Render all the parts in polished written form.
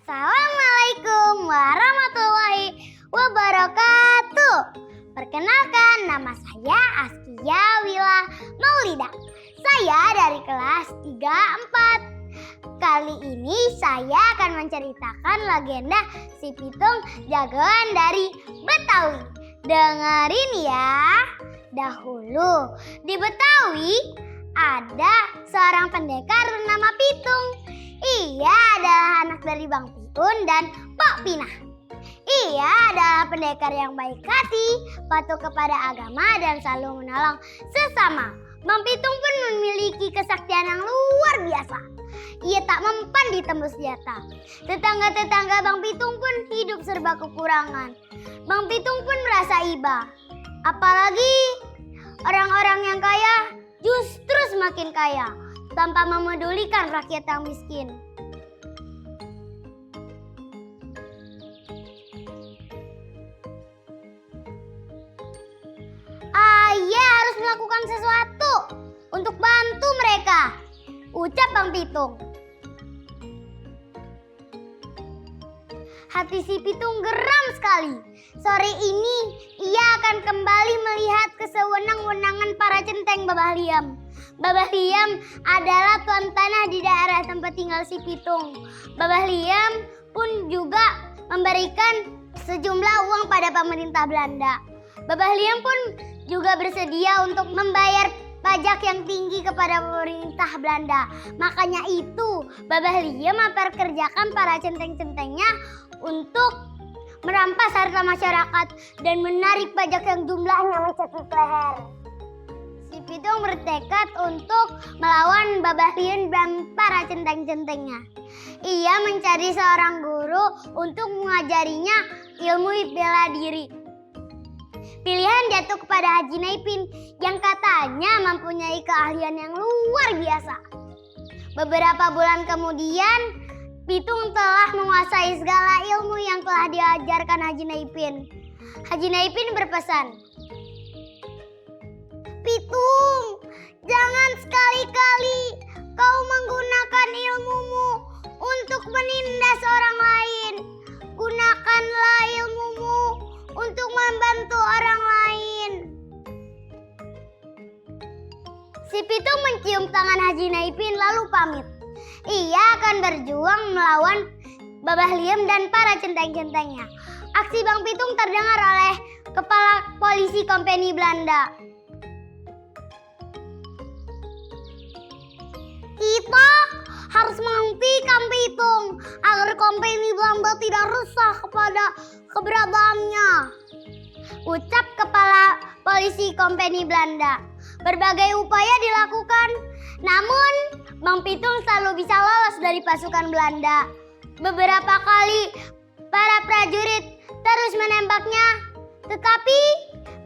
Assalamualaikum warahmatullahi wabarakatuh. Perkenalkan, nama saya Askia Wila Maulida. Saya dari kelas 3-4. Kali ini saya akan menceritakan legenda si Pitung jagoan dari Betawi. Dengerin ya. Dahulu di Betawi ada seorang pendekar bernama Pitung. Ia adalah anak dari Bang Pitun dan Pok Pinah. Ia adalah pendekar yang baik hati, patuh kepada agama dan selalu menolong sesama. Bang Pitung pun memiliki kesaktian yang luar biasa. Ia tak mempan ditembus senjata. Tetangga-tetangga Bang Pitung pun hidup serba kekurangan. Bang Pitung pun merasa iba. Apalagi orang-orang yang kaya justru semakin kaya tanpa memedulikan rakyat yang miskin. Ayah harus melakukan sesuatu untuk bantu mereka, ucap Bang Pitung. Hati si Pitung geram sekali. Sore ini ia akan kembali melihat kesewenang-wenangan para centeng Babah Liam. Babah Liam adalah tuan tanah di daerah tempat tinggal si Pitung. Babah Liam pun juga memberikan sejumlah uang pada pemerintah Belanda. Babah Liam pun juga bersedia untuk membayar pajak yang tinggi kepada pemerintah Belanda. Makanya itu Babah Liam memperkerjakan para centeng-centengnya untuk merampas harta masyarakat dan menarik pajak yang jumlahnya mencapai leher. Si Pitung bertekad untuk melawan Babah Liam dan para centeng-centengnya. Ia mencari seorang guru untuk mengajarinya ilmu bela diri. Pilihan jatuh kepada Haji Naipin yang katanya mempunyai keahlian yang luar biasa. Beberapa bulan kemudian, Pitung telah menguasai segala ilmu yang telah diajarkan Haji Naipin. Haji Naipin berpesan, "Pitung, jangan sekali-kali kau menggunakan ilmumu untuk menindas orang lain. Gunakanlah ilmumu untuk membantu orang lain." Si Pitung mencium tangan Haji Naipin lalu pamit. Ia akan berjuang melawan Babah Liam dan para centeng-centengnya. Aksi Bang Pitung terdengar oleh Kepala Polisi Kompeni Belanda. "Kita harus menghentikan Pitung agar kompeni Belanda tidak resah kepada keberadaannya," ucap Kepala Polisi Kompeni Belanda. Berbagai upaya dilakukan, namun Bang Pitung selalu bisa lolos dari pasukan Belanda. Beberapa kali para prajurit terus menembaknya, tetapi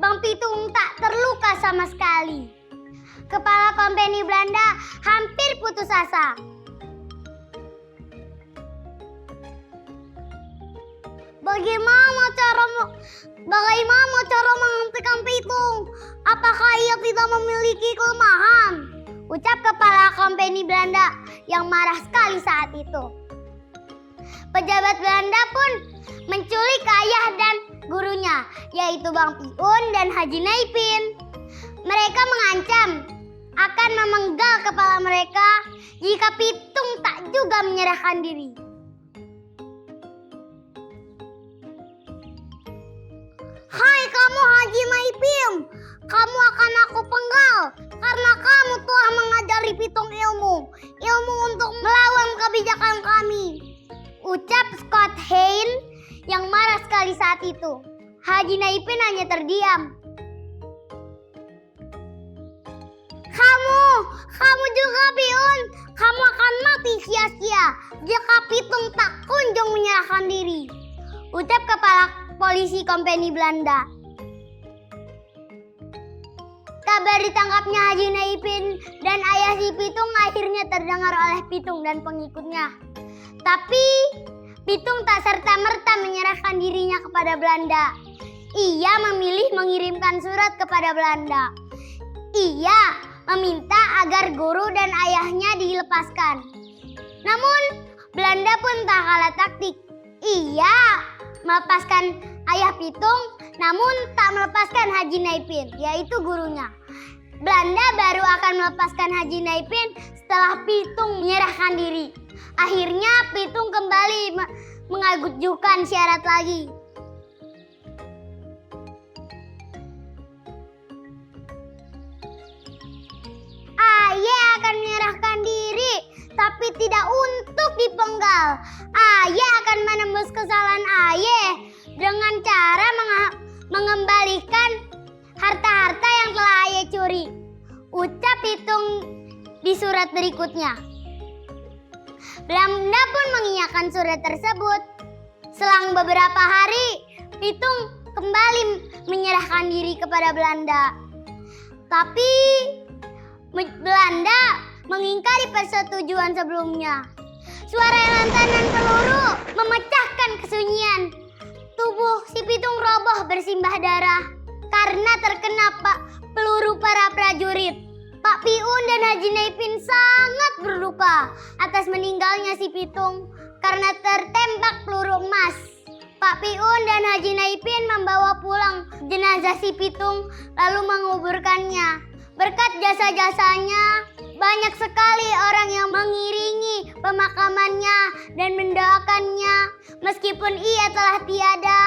Bang Pitung tak terluka sama sekali. Kepala kompeni Belanda hampir putus asa. Bagaimana cara menghentikan Pitung? Apakah ia tidak memiliki kelemahan? Ucap Kepala Kompeni Belanda yang marah sekali saat itu. Pejabat Belanda pun menculik ayah dan gurunya, yaitu Bang Piun dan Haji Naipin. Mereka mengancam akan memenggal kepala mereka jika Pitung tak juga menyerahkan diri. "Hai kamu Haji Naipin, kamu akan aku penggal karena kamu telah mengajari Pitung ilmu untuk melawan kebijakan kami," ucap Scott Hein yang marah sekali saat itu. Haji Naipin hanya terdiam. Kamu juga Piun, kamu akan mati sia-sia jika Pitung tak kunjung menyerahkan diri," ucap Kepala Polisi Kompeni Belanda. Kabar ditangkapnya Haji Naipin dan ayah si Pitung akhirnya terdengar oleh Pitung dan pengikutnya. Tapi Pitung tak serta-merta menyerahkan dirinya kepada Belanda. Ia memilih mengirimkan surat kepada Belanda. Ia meminta agar guru dan ayahnya dilepaskan. Namun Belanda pun tak kalah taktik. Ia melepaskan ayah Pitung, namun tak melepaskan Haji Naipin, yaitu gurunya. Belanda baru akan melepaskan Haji Naipin setelah Pitung menyerahkan diri. Akhirnya Pitung kembali mengajukan syarat lagi. Ayah akan menyerahkan diri, tapi tidak untuk dipenggal. Ayah akan menembus kesalahan ayah dengan cara mengembalikan harta-harta yang telah ayah curi. Ucap Pitung di surat berikutnya. Belanda pun mengiyakan surat tersebut. Selang beberapa hari, Pitung kembali menyerahkan diri kepada Belanda. Tapi Belanda mengingkari persetujuan sebelumnya. Suara lantang dan peluru memecahkan kesunyian. Tubuh si Pitung roboh bersimbah darah karena terkena peluru para prajurit. Pak Piun dan Haji Naipin sangat berduka atas meninggalnya si Pitung karena tertembak peluru emas. Pak Piun dan Haji Naipin membawa pulang jenazah si Pitung lalu menguburkannya. Berkat jasa-jasanya, banyak sekali orang yang mengiringi pemakamannya dan mendoakannya. Meskipun ia telah tiada,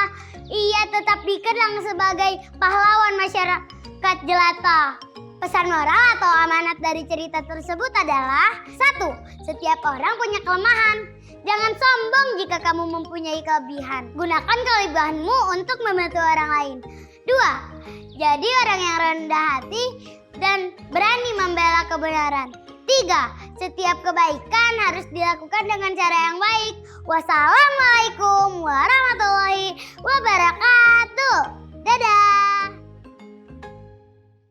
ia tetap dikenang sebagai pahlawan masyarakat jelata. Pesan moral atau amanat dari cerita tersebut adalah 1. Setiap orang punya kelemahan. Jangan sombong jika kamu mempunyai kelebihan. Gunakan kelebihanmu untuk membantu orang lain. 2. Jadi orang yang rendah hati dan berani membela kebenaran. 3. Setiap kebaikan harus dilakukan dengan cara yang baik. Wassalamualaikum warahmatullahi wabarakatuh.